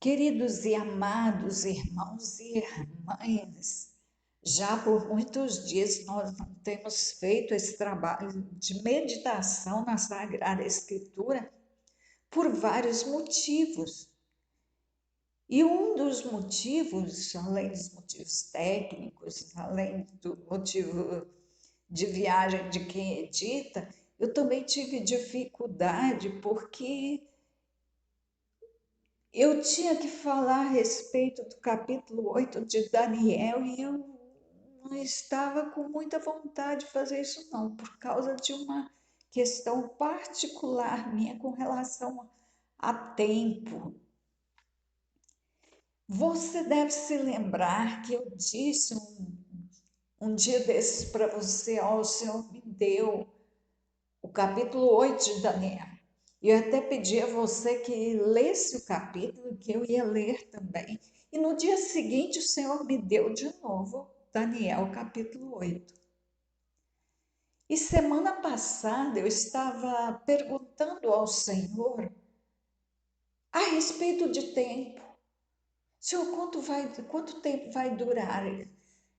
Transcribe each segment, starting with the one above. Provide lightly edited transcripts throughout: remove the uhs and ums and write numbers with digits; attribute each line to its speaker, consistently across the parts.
Speaker 1: Queridos e amados irmãos e irmãs, já por muitos dias nós não temos feito esse trabalho de meditação na Sagrada Escritura por vários motivos. E um dos motivos, além dos motivos técnicos, além do motivo de viagem de quem edita, eu também tive dificuldade porque eu tinha que falar a respeito do capítulo 8 de Daniel e eu não estava com muita vontade de fazer isso, não, por causa de uma questão particular minha com relação a tempo. Você deve se lembrar que eu disse um dia desses para você: ó, o Senhor me deu o capítulo 8 de Daniel. E eu até pedi a você que lesse o capítulo, que eu ia ler também. E no dia seguinte o Senhor me deu de novo Daniel capítulo 8. E semana passada eu estava perguntando ao Senhor a respeito de tempo. Senhor, quanto tempo vai durar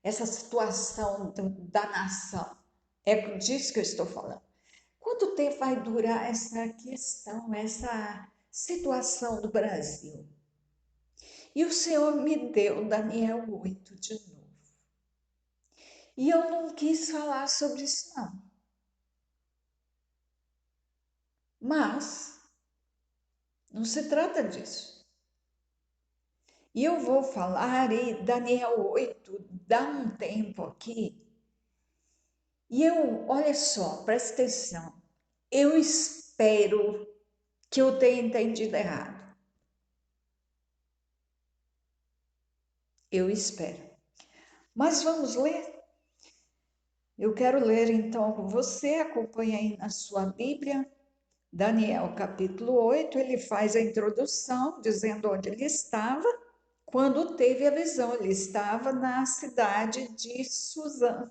Speaker 1: essa situação da nação? É disso que eu estou falando. Quanto tempo vai durar essa questão, essa situação do Brasil? E o Senhor me deu Daniel 8 de novo. E eu não quis falar sobre isso, não. Mas não se trata disso. E eu vou falar, e Daniel 8 dá um tempo aqui. E olha só, presta atenção. Eu espero que eu tenha entendido errado. Eu espero. Mas vamos ler? Eu quero ler então com você, acompanha aí na sua Bíblia, Daniel capítulo 8, ele faz a introdução dizendo onde ele estava quando teve a visão. Ele estava na cidade de Suzã,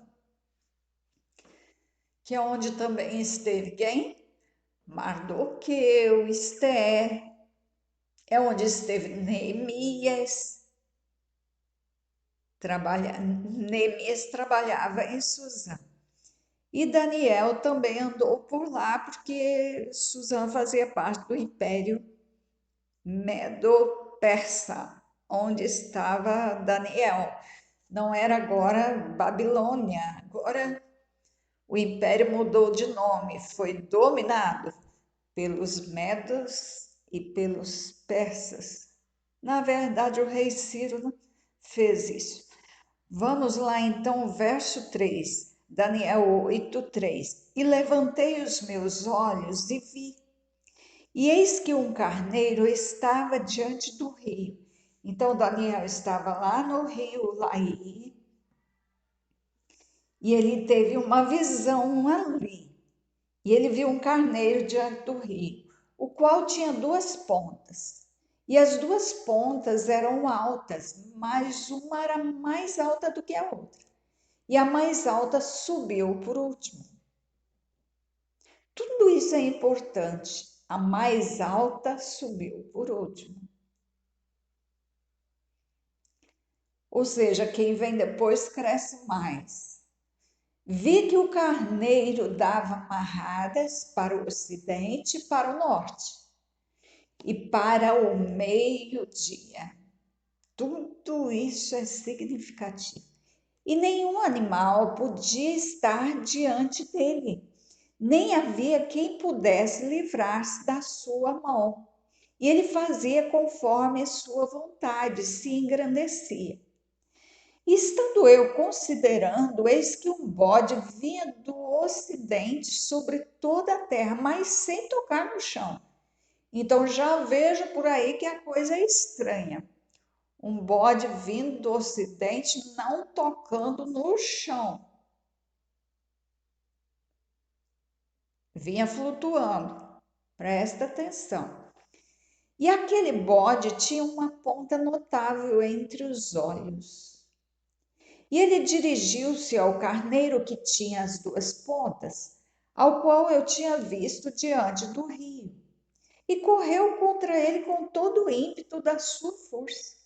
Speaker 1: que é onde também esteve quem? Mardoqueu, Esther, é onde esteve Neemias. Neemias trabalhava em Suzã. E Daniel também andou por lá, porque Suzã fazia parte do Império Medo-Persa, onde estava Daniel. Não era agora Babilônia, agora o império mudou de nome, foi dominado pelos medos e pelos persas. Na verdade, o rei Ciro fez isso. Vamos lá então, verso 3, Daniel 8:3. E levantei os meus olhos e vi, e eis que um carneiro estava diante do rio. Então Daniel estava lá no rio Laí, e ele teve uma visão ali. E ele viu um carneiro diante do rio, o qual tinha duas pontas. E as duas pontas eram altas, mas uma era mais alta do que a outra. E a mais alta subiu por último. Tudo isso é importante. A mais alta subiu por último. Ou seja, quem vem depois cresce mais. Vi que o carneiro dava amarradas para o ocidente e para o norte, e para o meio-dia. Tudo isso é significativo. E nenhum animal podia estar diante dele, nem havia quem pudesse livrar-se da sua mão. E ele fazia conforme a sua vontade, se engrandecia. E estando eu considerando, eis que um bode vinha do ocidente sobre toda a terra, mas sem tocar no chão. Então já vejo por aí que a coisa é estranha. Um bode vindo do ocidente, não tocando no chão. Vinha flutuando. Presta atenção. E aquele bode tinha uma ponta notável entre os olhos. E ele dirigiu-se ao carneiro que tinha as duas pontas, ao qual eu tinha visto diante do rio. e correu contra ele com todo o ímpeto da sua força.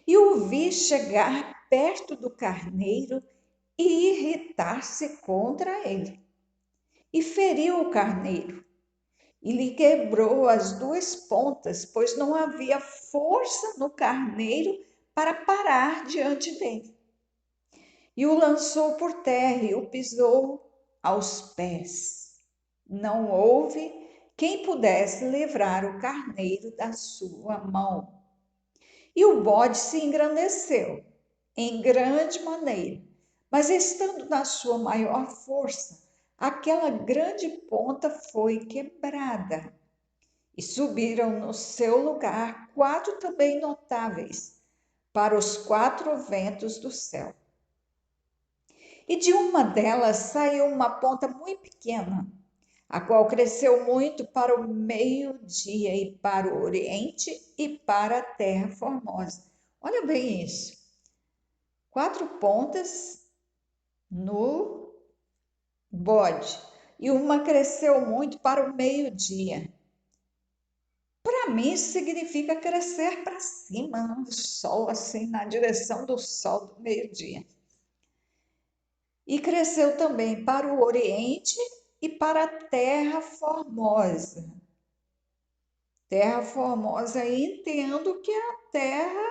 Speaker 1: E o vi chegar perto do carneiro e irritar-se contra ele. E feriu o carneiro, e lhe quebrou as duas pontas, pois não havia força no carneiro para parar diante dele. E o lançou por terra e o pisou aos pés. Não houve quem pudesse livrar o carneiro da sua mão. E o bode se engrandeceu em grande maneira, mas estando na sua maior força, aquela grande ponta foi quebrada. E subiram no seu lugar 4 também notáveis para os 4 ventos do céu. E de uma delas saiu uma ponta muito pequena, a qual cresceu muito para o meio-dia e para o oriente e para a terra formosa. Olha bem isso. 4 pontas no bode e uma cresceu muito para o meio-dia. Para mim, isso significa crescer para cima, no sol, assim, na direção do sol do meio-dia. E cresceu também para o oriente e para a terra formosa. Terra formosa, entendo que é a terra,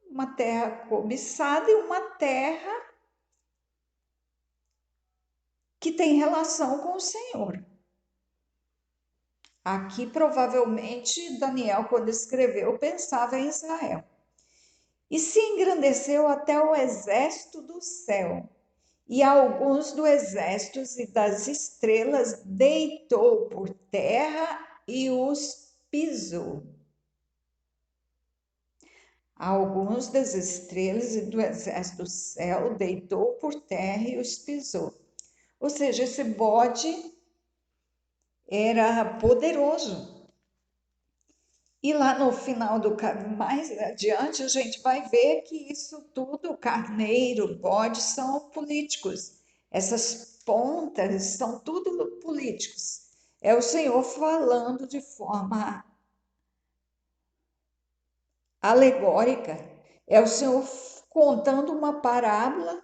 Speaker 1: uma terra cobiçada e uma terra que tem relação com o Senhor. Aqui, provavelmente, Daniel, quando escreveu, pensava em Israel. E se engrandeceu até o exército do céu, e alguns do exército e das estrelas deitou por terra e os pisou. Alguns das estrelas e do exército do céu deitou por terra e os pisou. Ou seja, esse bode era poderoso. E lá no final do mais adiante, a gente vai ver que isso tudo, carneiro, bode, são políticos. Essas pontas são tudo políticos. É o Senhor falando de forma alegórica. É o Senhor contando uma parábola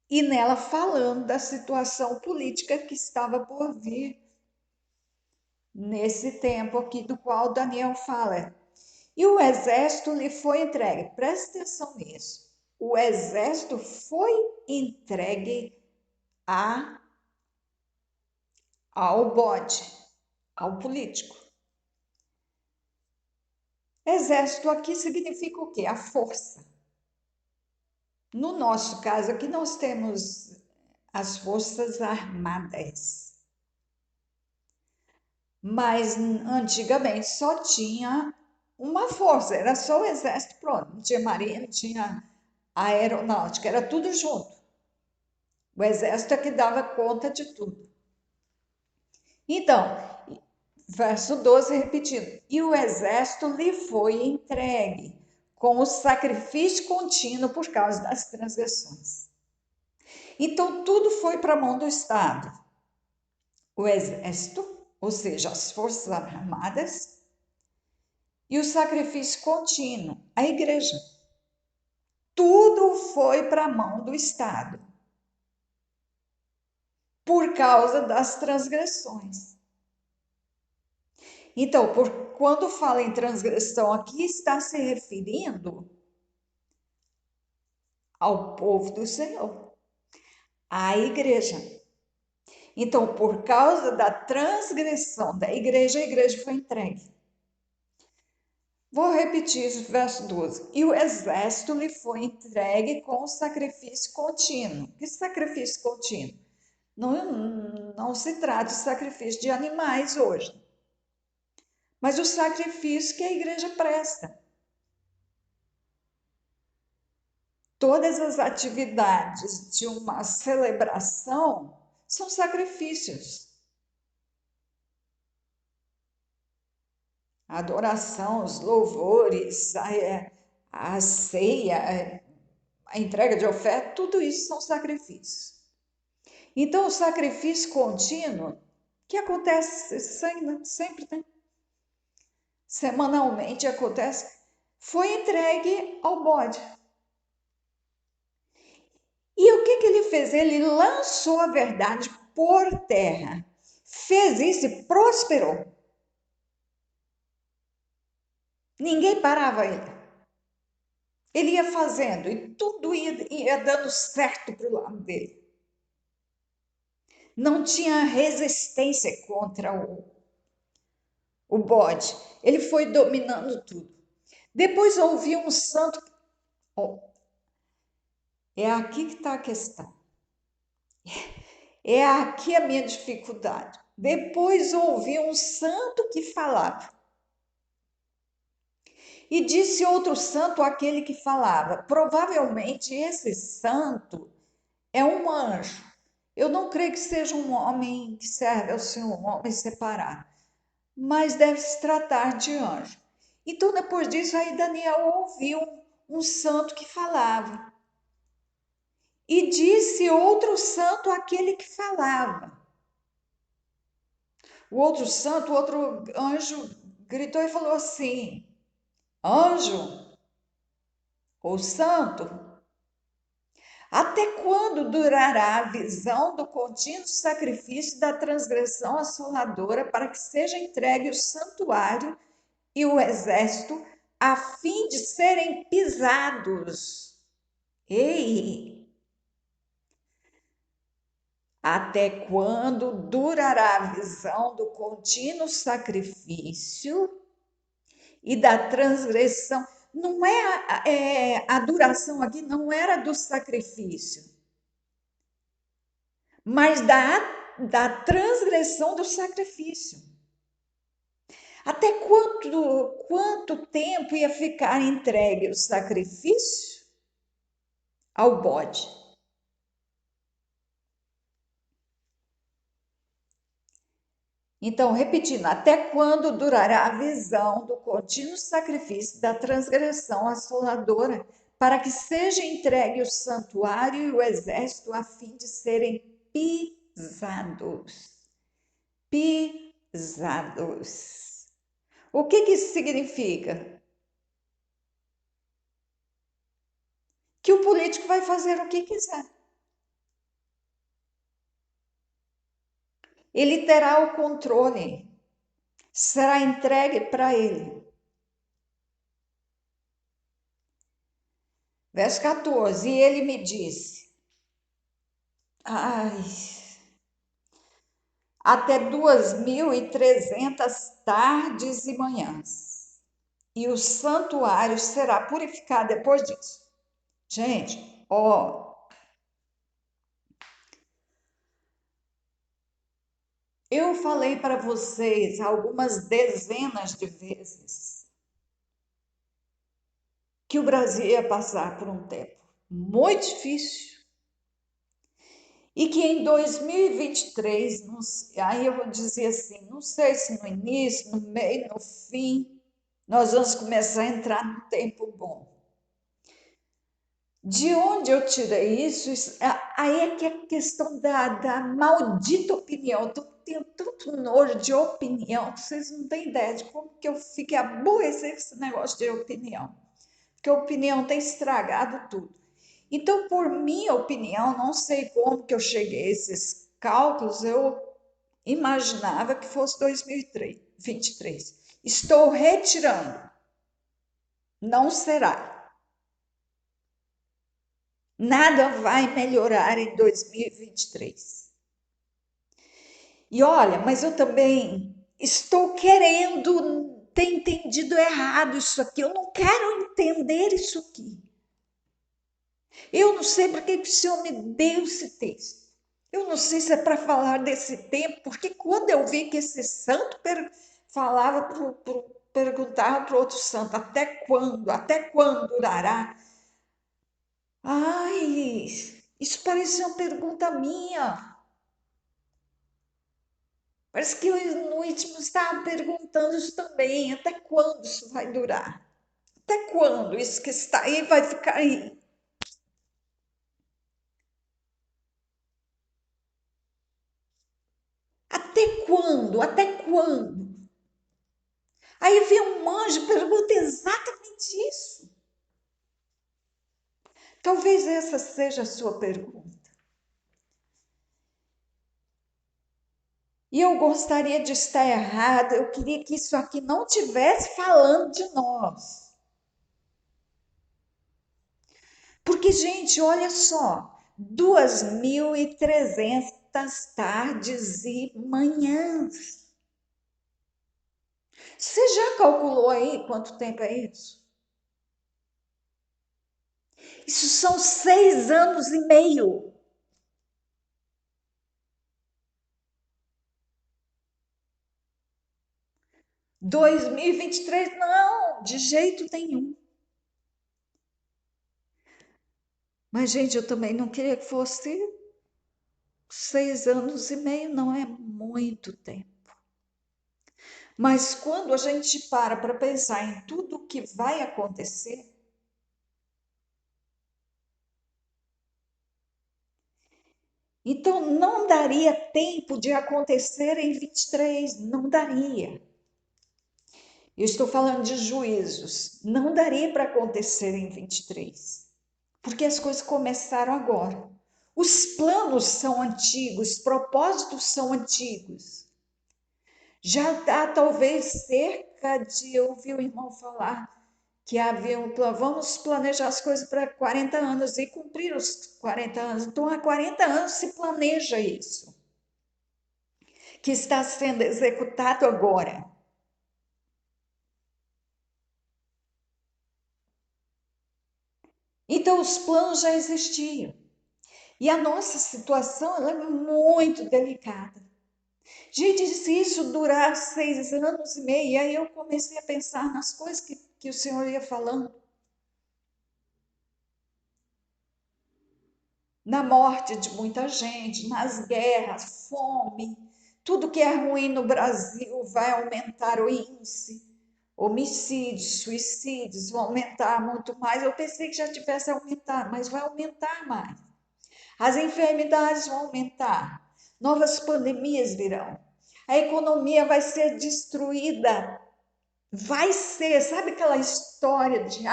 Speaker 1: e nela falando da situação política que estava por vir nesse tempo aqui do qual Daniel fala. E o exército lhe foi entregue. Preste atenção nisso. O exército foi entregue ao bode, ao político. Exército aqui significa o quê? A força. No nosso caso aqui nós temos as forças armadas. Mas antigamente só tinha uma força, era só o exército, pronto. Não tinha marinha, não tinha aeronáutica, era tudo junto. O exército é que dava conta de tudo. Então, verso 12 repetindo: e o exército lhe foi entregue com o sacrifício contínuo por causa das transgressões. Então, tudo foi para a mão do Estado. O exército, ou seja, as forças armadas, e o sacrifício contínuo, a igreja. Tudo foi para a mão do Estado por causa das transgressões. Então, quando fala em transgressão aqui, está se referindo ao povo do Senhor, à igreja. Então, por causa da transgressão da igreja, a igreja foi entregue. Vou repetir o verso 12. E o exército lhe foi entregue com o sacrifício contínuo. Que sacrifício contínuo? Não se trata de sacrifício de animais hoje, mas o sacrifício que a igreja presta. Todas as atividades de uma celebração são sacrifícios. A adoração, os louvores, a ceia, a entrega de oferta, tudo isso são sacrifícios. Então, o sacrifício contínuo que acontece sempre, né? Semanalmente acontece, foi entregue ao bode. E o que ele fez? Ele lançou a verdade por terra. Fez isso e prosperou. Ninguém parava ele. Ele ia fazendo e tudo ia dando certo para o lado dele. Não tinha resistência contra o bode. Ele foi dominando tudo. Depois ouvi um santo. Oh, é aqui que está a questão. É aqui a minha dificuldade. Depois ouvi um santo que falava. E disse outro santo àquele que falava. Provavelmente esse santo é um anjo. Eu não creio que seja um homem que serve ao Senhor, um homem separado, mas deve se tratar de anjo. Então, depois disso, aí Daniel ouviu um santo que falava. E disse outro santo àquele que falava. O outro santo, o outro anjo, gritou e falou assim: Anjo, ou santo, até quando durará a visão do contínuo sacrifício da transgressão assoladora para que seja entregue o santuário e o exército a fim de serem pisados? Ei! Até quando durará a visão do contínuo sacrifício e da transgressão? Não a duração aqui não era do sacrifício, mas da transgressão do sacrifício. Até quanto tempo ia ficar entregue o sacrifício ao bode? Então, repetindo, até quando durará a visão do contínuo sacrifício da transgressão assoladora, para que seja entregue o santuário e o exército a fim de serem pisados? Pisados. O que isso significa? Que o político vai fazer o que quiser. Ele terá o controle, será entregue para ele. Verso 14: E ele me disse: Ai, até 2.300 tardes e manhãs, e o santuário será purificado depois disso. Gente, ó, eu falei para vocês algumas dezenas de vezes que o Brasil ia passar por um tempo muito difícil e que em 2023, aí eu vou dizer assim, não sei se no início, no meio, no fim, nós vamos começar a entrar num tempo bom. De onde eu tirei isso? Aí é que é a questão da maldita opinião. Eu tenho tanto nojo de opinião que vocês não têm ideia de como que eu fiquei aborrecida com esse negócio de opinião. Porque a opinião tem estragado tudo. Então, por minha opinião, não sei como que eu cheguei a esses cálculos, eu imaginava que fosse 2023. Estou retirando. Não será. Nada vai melhorar em 2023. E olha, mas eu também estou querendo ter entendido errado isso aqui. Eu não quero entender isso aqui. Eu não sei para que o Senhor me deu esse texto. Eu não sei se é para falar desse tempo, porque quando eu vi que esse santo perguntava para o outro santo, até quando? Até quando durará? Ai, isso parecia uma pergunta minha. Parece que eu, no íntimo, estava perguntando isso também. Até quando isso vai durar? Até quando isso que está aí vai ficar aí? Até quando? Até quando? Aí vem um anjo e pergunta exatamente isso. Talvez essa seja a sua pergunta. E eu gostaria de estar errada, eu queria que isso aqui não estivesse falando de nós. Porque, gente, olha só, 2.300 tardes e manhãs. Você já calculou aí quanto tempo é isso? Isso são 6 anos e meio. 2023, não, de jeito nenhum. Mas, gente, eu também não queria que fosse 6 anos e meio, não é muito tempo. Mas quando a gente para pensar em tudo o que vai acontecer, então não daria tempo de acontecer em 23, não daria. Eu estou falando de juízos, não daria para acontecer em 23, porque as coisas começaram agora. Os planos são antigos, os propósitos são antigos. Já há talvez cerca de, eu ouvi o irmão falar, que havia um plano, vamos planejar as coisas para 40 anos e cumprir os 40 anos. Então, há 40 anos se planeja isso, que está sendo executado agora. Então, os planos já existiam. E a nossa situação ela é muito delicada. Gente, se isso durar 6 anos e meio, aí eu comecei a pensar nas coisas que o Senhor ia falando. Na morte de muita gente, nas guerras, fome, tudo que é ruim no Brasil vai aumentar o índice. Homicídios, suicídios vão aumentar muito mais. Eu pensei que já tivesse aumentado, mas vai aumentar mais. As enfermidades vão aumentar, novas pandemias virão, a economia vai ser destruída. Vai ser, sabe aquela história de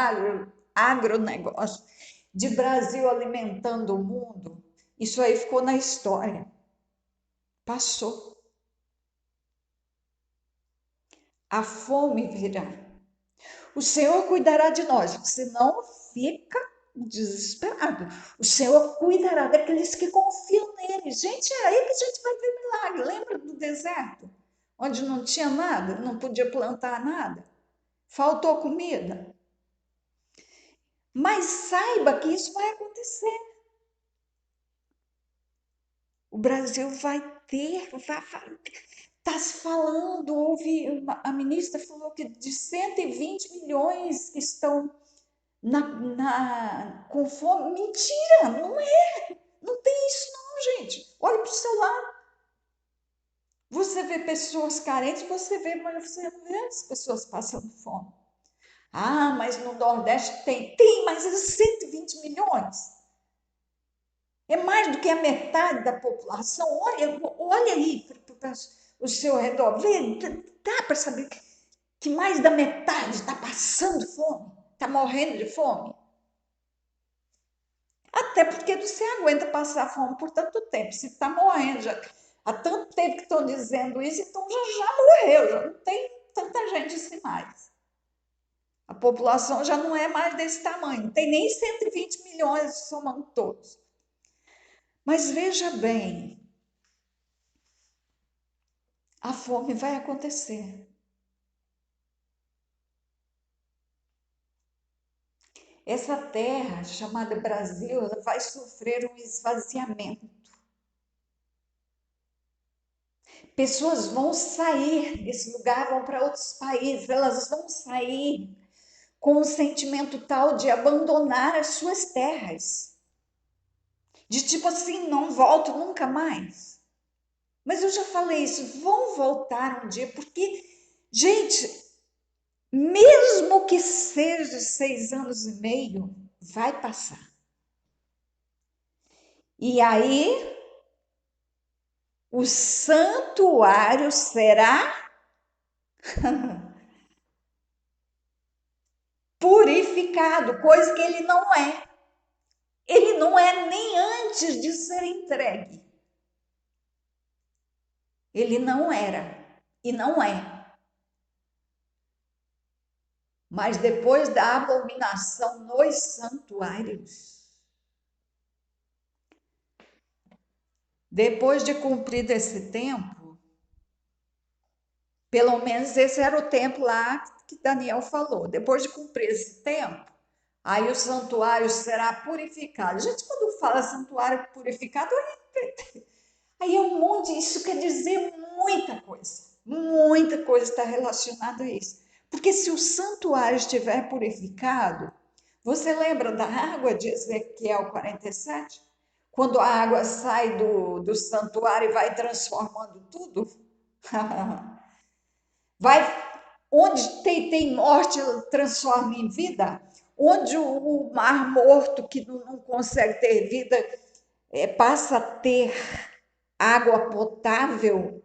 Speaker 1: agronegócio, de Brasil alimentando o mundo? Isso aí ficou na história. Passou. A fome virá. O Senhor cuidará de nós. Você não fica desesperado. O Senhor cuidará daqueles que confiam nele. Gente, é aí que a gente vai ver milagre. Lembra do deserto? Onde não tinha nada, não podia plantar nada. Faltou comida. Mas saiba que isso vai acontecer. O Brasil vai ter, está se falando, a ministra falou que de 120 milhões que estão com fome. Mentira, não é, não tem isso não, gente. Olha para o seu lado. Você vê pessoas carentes, mas você não vê as pessoas passando fome. Ah, mas no Nordeste tem, mas é 120 milhões. É mais do que a metade da população. Olha aí para o seu redor. Vê, dá para saber que mais da metade está passando fome, está morrendo de fome. Até porque você aguenta passar fome por tanto tempo. Se está morrendo, já, há tanto tempo que estão dizendo isso, então já morreu, já não tem tanta gente assim mais. A população já não é mais desse tamanho, não tem nem 120 milhões somando todos. Mas veja bem, a fome vai acontecer. Essa terra chamada Brasil, ela vai sofrer um esvaziamento. Pessoas vão sair desse lugar, vão para outros países, elas vão sair com um sentimento tal de abandonar as suas terras. De tipo assim, não volto nunca mais. Mas eu já falei isso, vão voltar um dia, porque, gente, mesmo que seja 6 anos e meio, vai passar. E aí, o santuário será purificado, coisa que ele não é. Ele não é nem antes de ser entregue. Ele não era e não é. Mas depois da abominação nos santuários, depois de cumprido esse tempo, pelo menos esse era o tempo lá que Daniel falou. Depois de cumprir esse tempo, aí o santuário será purificado. Gente, quando fala santuário purificado, aí é um monte, isso quer dizer muita coisa. Muita coisa está relacionada a isso. Porque se o santuário estiver purificado, você lembra da água de Ezequiel 47? Quando a água sai do santuário e vai transformando tudo? Vai, onde tem morte, transforma em vida. Onde o mar morto, que não consegue ter vida, passa a ter água potável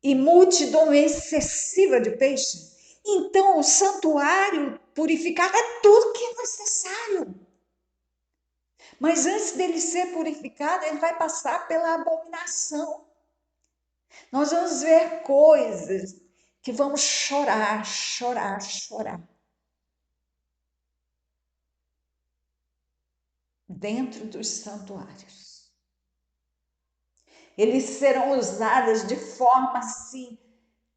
Speaker 1: e multidão excessiva de peixes. Então, o santuário purificado é tudo que é necessário. Mas antes dele ser purificado, ele vai passar pela abominação. Nós vamos ver coisas que vamos chorar, chorar, chorar. Dentro dos santuários. Eles serão usados de forma assim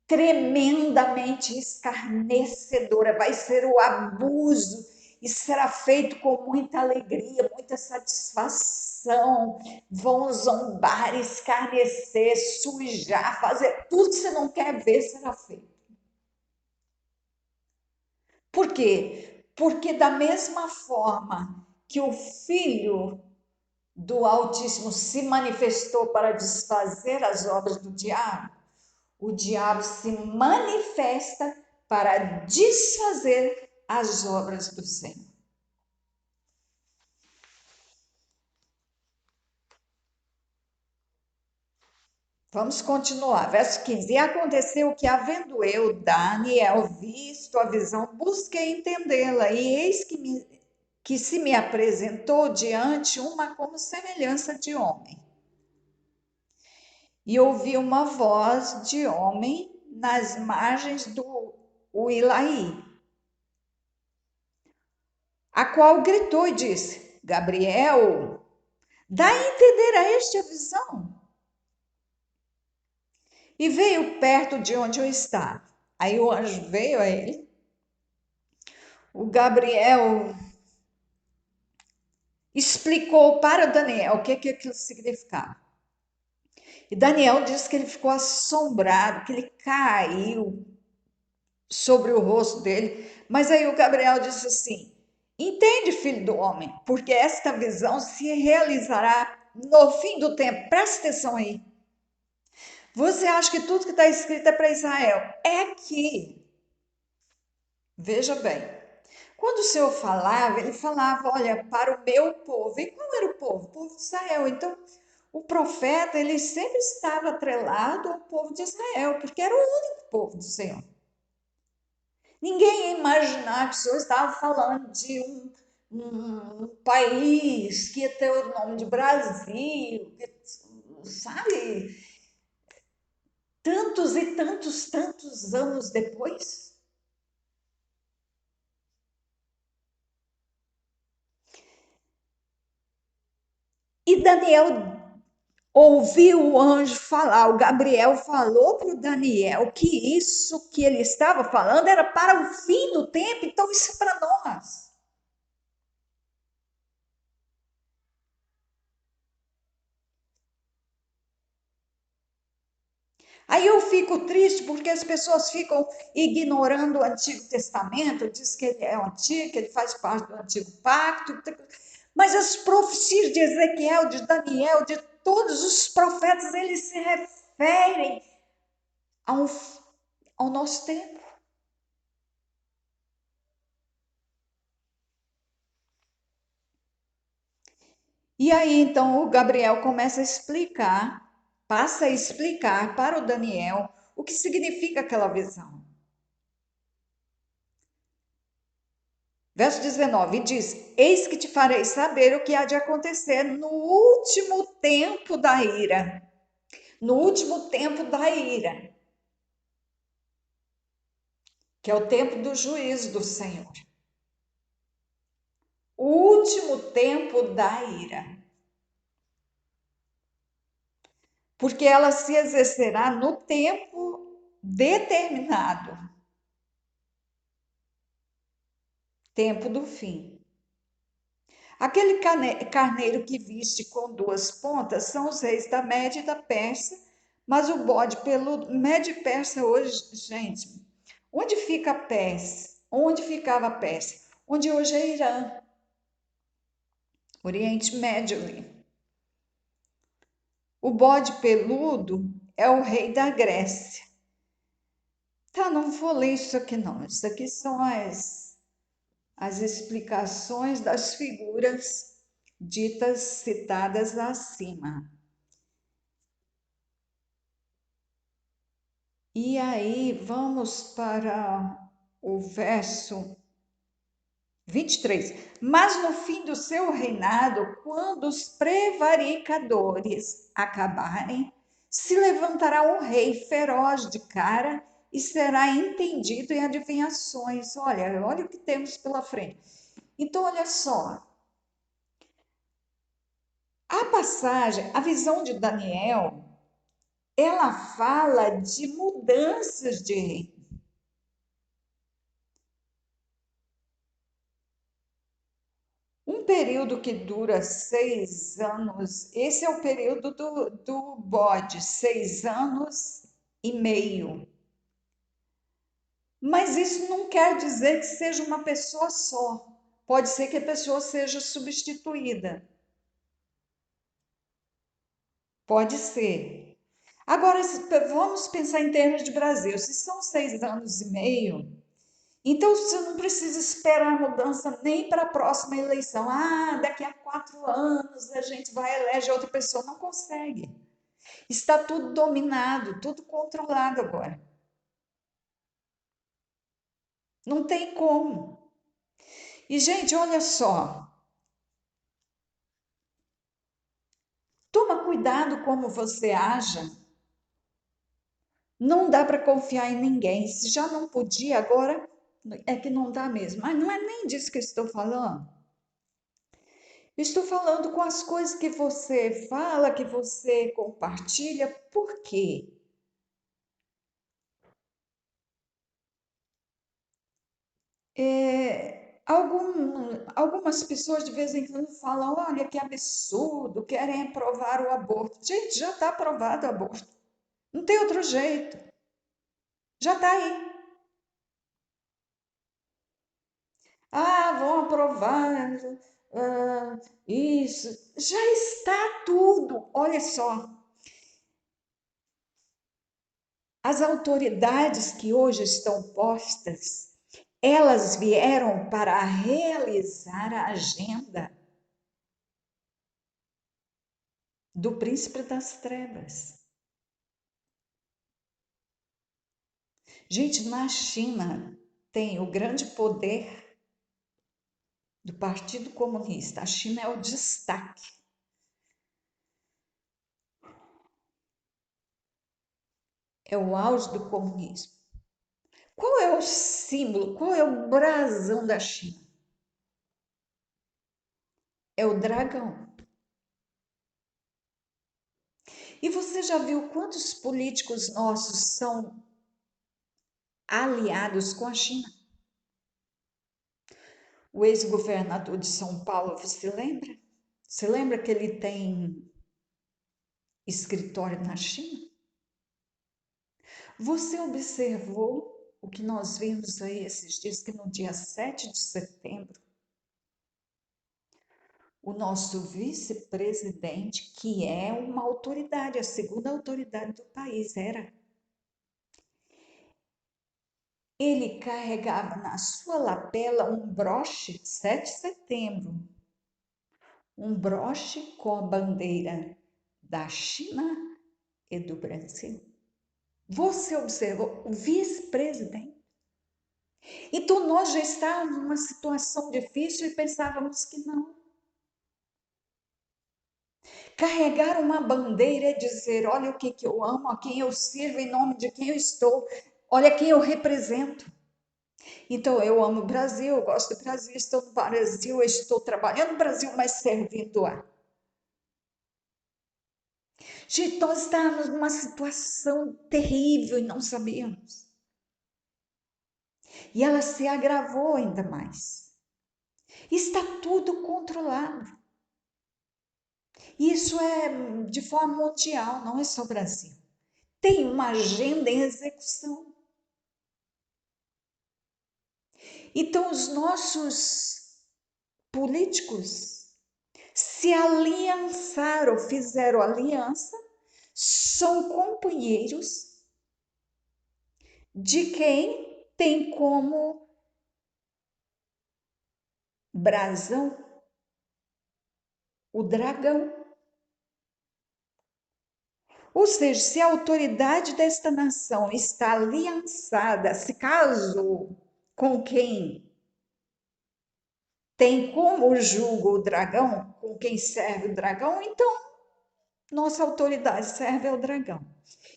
Speaker 1: tremendamente escarnecedora, vai ser o abuso e será feito com muita alegria, muita satisfação. Vão zombar, escarnecer, sujar, fazer tudo que você não quer ver será feito. Por quê? Porque da mesma forma que o Filho do Altíssimo se manifestou para desfazer as obras do diabo, o diabo se manifesta para desfazer as obras do Senhor. Vamos continuar, verso 15. E aconteceu que, havendo eu, Daniel, visto a visão, busquei entendê-la, e eis que se me apresentou diante uma como semelhança de homem. E ouvi uma voz de homem nas margens do Uilaí, a qual gritou e disse: Gabriel, dá a entender a este a visão. E veio perto de onde eu estava. Aí o anjo veio a ele. O Gabriel explicou para Daniel o que aquilo significava. E Daniel disse que ele ficou assombrado, que ele caiu sobre o rosto dele. Mas aí o Gabriel disse assim: Entende, filho do homem, porque esta visão se realizará no fim do tempo. Presta atenção aí. Você acha que tudo que está escrito é para Israel? É que, veja bem, quando o Senhor falava, ele falava, olha, para o meu povo. E qual era o povo? O povo de Israel. Então, o profeta, ele sempre estava atrelado ao povo de Israel, porque era o único povo do Senhor. Ninguém ia imaginar que o Senhor estava falando de um país que ia ter o nome de Brasil, sabe? Tantos e tantos, tantos anos depois. E Daniel ouviu o anjo falar, o Gabriel falou para o Daniel que isso que ele estava falando era para o fim do tempo, então isso é para nós. Aí eu fico triste porque as pessoas ficam ignorando o Antigo Testamento, diz que ele é o antigo, que ele faz parte do Antigo Pacto, mas as profecias de Ezequiel, de Daniel, de todos os profetas, eles se referem ao, ao nosso tempo. E aí então o Gabriel começa a explicar passa a explicar para o Daniel o que significa aquela visão. Verso 19 diz: Eis que te farei saber o que há de acontecer no último tempo da ira. No último tempo da ira, que é o tempo do juízo do Senhor. O último tempo da ira. Porque ela se exercerá no tempo determinado, tempo do fim. Aquele carneiro que viste com duas pontas são os reis da Média e da Pérsia, mas o bode peludo, Média e Pérsia hoje, gente, onde fica a Pérsia? Onde ficava a Pérsia? Onde hoje é Irã, Oriente Médio ali. O bode peludo é o rei da Grécia. Tá, não vou ler isso aqui não. Isso aqui são as explicações das figuras ditas, citadas acima. E aí, vamos para o verso 23. Mas no fim do seu reinado, quando os prevaricadores acabarem, se levantará um rei feroz de cara e será entendido em adivinhações. Olha o que temos pela frente. Então, olha só. A passagem, a visão de Daniel, ela fala de mudanças de reino. Um período que dura 6 anos, esse é o período do bode, 6 anos e meio. Mas isso não quer dizer que seja uma pessoa só. Pode ser que a pessoa seja substituída. Pode ser. Agora, vamos pensar em termos de Brasil. Se são 6 anos e meio, então você não precisa esperar a mudança nem para a próxima eleição. Ah, daqui a 4 anos a gente vai eleger outra pessoa. Não consegue. Está tudo dominado, tudo controlado agora. Não tem como. E, gente, olha só. Toma cuidado como você aja. Não dá para confiar em ninguém. Se já não podia, agora é que não dá mesmo. Mas não é nem disso que eu estou falando. Estou falando com as coisas que você fala, que você compartilha. Por quê? Algumas pessoas de vez em quando falam: olha que absurdo, querem aprovar o aborto. Gente, já está aprovado o aborto. Não tem outro jeito. Já está aí. Ah, vão aprovar isso. Já está tudo. Olha só. As autoridades que hoje estão postas, elas vieram para realizar a agenda do príncipe das trevas. Gente, na China tem o grande poder do Partido Comunista. A China é o destaque. É o auge do comunismo. Qual é o símbolo, qual é o brasão da China? É o dragão. E você já viu quantos políticos nossos são aliados com a China? O ex-governador de São Paulo, você lembra? Você lembra que ele tem escritório na China? Você observou o que nós vimos aí esses dias, que no dia 7 de setembro, o nosso vice-presidente, que é uma autoridade, a segunda autoridade do país, ele carregava na sua lapela um broche, 7 de setembro, um broche com a bandeira da China e do Brasil. Você observou o vice-presidente? Então nós já estávamos numa situação difícil e pensávamos que não. Carregar uma bandeira é dizer: olha o que eu amo, a quem eu sirvo, em nome de quem eu estou, olha quem eu represento. Então eu amo o Brasil, eu gosto do Brasil, estou no Brasil, estou trabalhando no Brasil, mas servindo a. Gente, nós estávamos numa situação terrível e não sabíamos. E ela se agravou ainda mais. Está tudo controlado. Isso é de forma mundial, não é só Brasil. Tem uma agenda em execução. Então, os nossos políticos se aliançaram, fizeram aliança, são companheiros de quem tem como brasão o dragão. Ou seja, se a autoridade desta nação está aliançada, se caso com quem tem como jugo o dragão, com quem serve o dragão, então nossa autoridade serve ao dragão.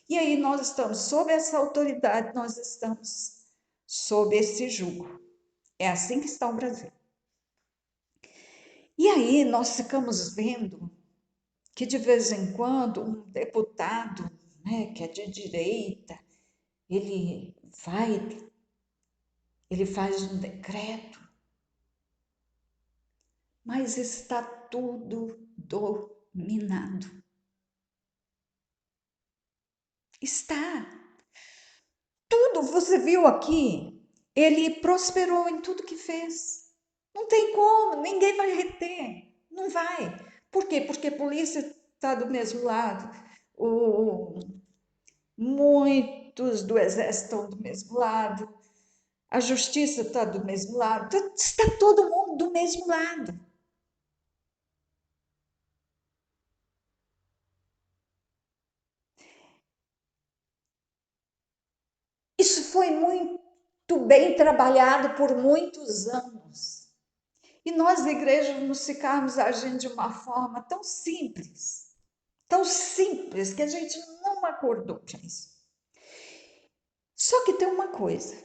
Speaker 1: E aí nós estamos sob essa autoridade, nós estamos sob esse jugo. É assim que está o Brasil. E aí nós ficamos vendo que de vez em quando um deputado, né, que é de direita, ele faz um decreto, mas está tudo dominado. Está. Tudo, você viu aqui, ele prosperou em tudo que fez. Não tem como, ninguém vai reter, não vai. Por quê? Porque a polícia está do mesmo lado, o, muitos do exército estão do mesmo lado, a justiça está do mesmo lado, está todo mundo do mesmo lado. Isso foi muito bem trabalhado por muitos anos. E nós, igrejas, nos ficarmos agindo de uma forma tão simples, que a gente não acordou para isso. Só que tem uma coisa,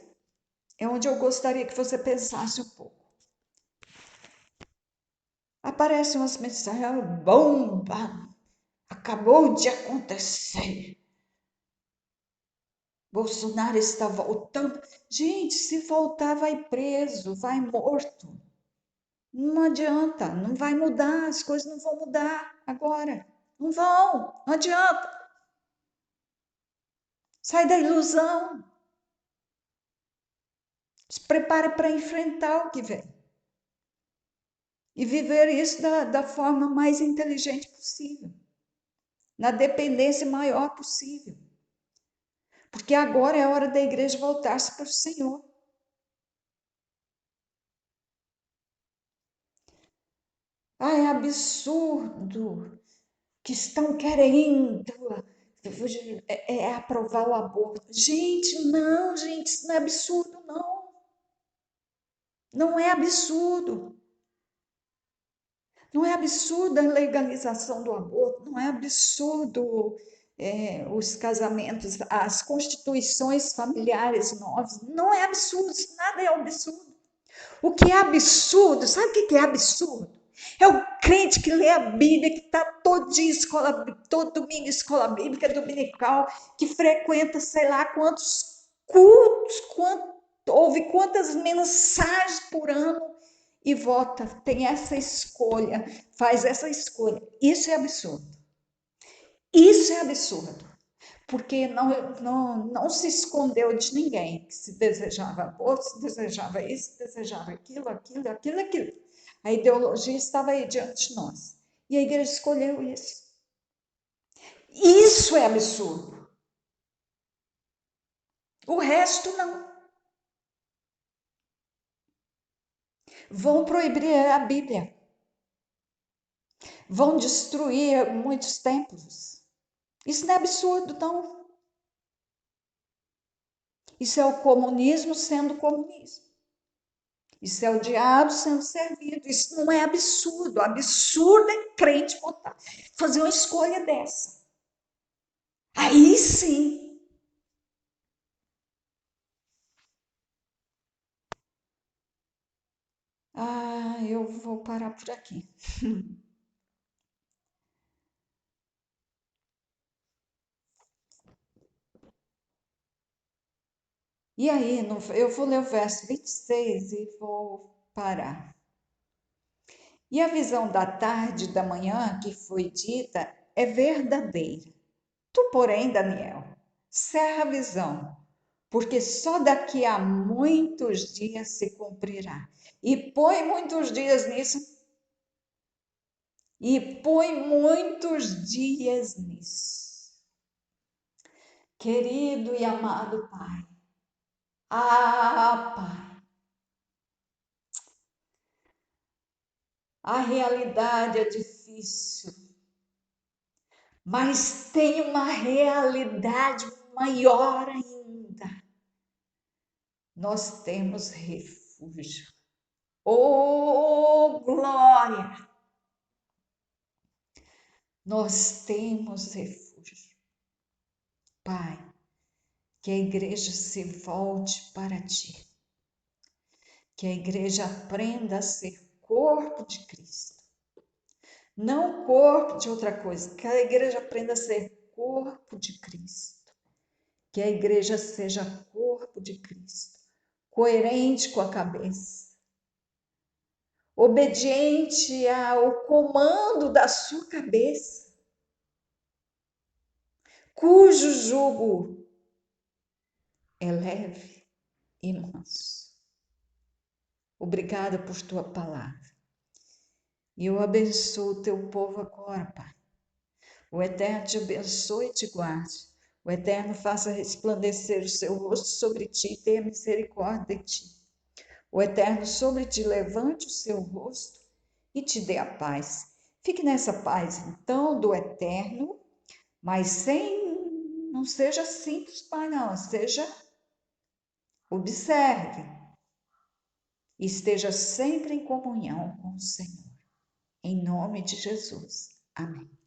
Speaker 1: é onde eu gostaria que você pensasse um pouco. Aparecem umas mensagens, bomba, acabou de acontecer. Bolsonaro está voltando. Gente, se voltar, vai preso, vai morto. Não adianta, não vai mudar, as coisas não vão mudar agora. Não vão, não adianta. Sai da ilusão. Se prepare para enfrentar o que vem. E viver isso da forma mais inteligente possível. Na dependência maior possível. Porque agora é a hora da igreja voltar-se para o Senhor. Ah, é absurdo que estão querendo aprovar o aborto. Gente, isso não é absurdo, não. Não é absurdo. Não é absurdo a legalização do aborto, não é absurdo os casamentos, as constituições familiares novas, não é absurdo, isso nada é absurdo. O que é absurdo, sabe o que é absurdo? É o crente que lê a Bíblia, que está todo dia escola, todo domingo escola bíblica dominical, que frequenta sei lá quantos cultos, ouve quantas mensagens por ano e vota, tem essa escolha, faz essa escolha. Isso é absurdo. Isso é absurdo. Porque não se escondeu de ninguém que se desejava aborto, se desejava isso, se desejava aquilo. A ideologia estava aí diante de nós. E a igreja escolheu isso. Isso é absurdo. O resto não. Vão proibir a Bíblia. Vão destruir muitos templos. Isso não é absurdo, não. Isso é o comunismo sendo comunismo. Isso é o diabo sendo servido. Isso não é absurdo. Absurdo é crente botar, fazer uma escolha dessa. Aí sim. Ah, eu vou parar por aqui. E aí, eu vou ler o verso 26 e vou parar. E a visão da tarde e da manhã que foi dita é verdadeira. Tu, porém, Daniel, cerra a visão, porque só daqui a muitos dias se cumprirá. E põe muitos dias nisso. E põe muitos dias nisso. Querido e amado Pai. Ah, Pai. A realidade é difícil, mas tem uma realidade maior ainda. Nós temos refúgio. Oh, glória! Nós temos refúgio. Pai, que a igreja se volte para ti. Que a igreja aprenda a ser corpo de Cristo. Não corpo de outra coisa. Que a igreja aprenda a ser corpo de Cristo. Que a igreja seja corpo de Cristo. Coerente com a cabeça. Obediente ao comando da sua cabeça. Cujo jugo é leve e manso. Obrigada por tua palavra. E eu abençoo o teu povo agora, Pai. O Eterno te abençoe e te guarde. O Eterno faça resplandecer o seu rosto sobre ti e tenha misericórdia de ti. O Eterno sobre ti levante o seu rosto e te dê a paz. Fique nessa paz, então, do Eterno, mas não seja simples, Pai, não. Observe e esteja sempre em comunhão com o Senhor. Em nome de Jesus. Amém.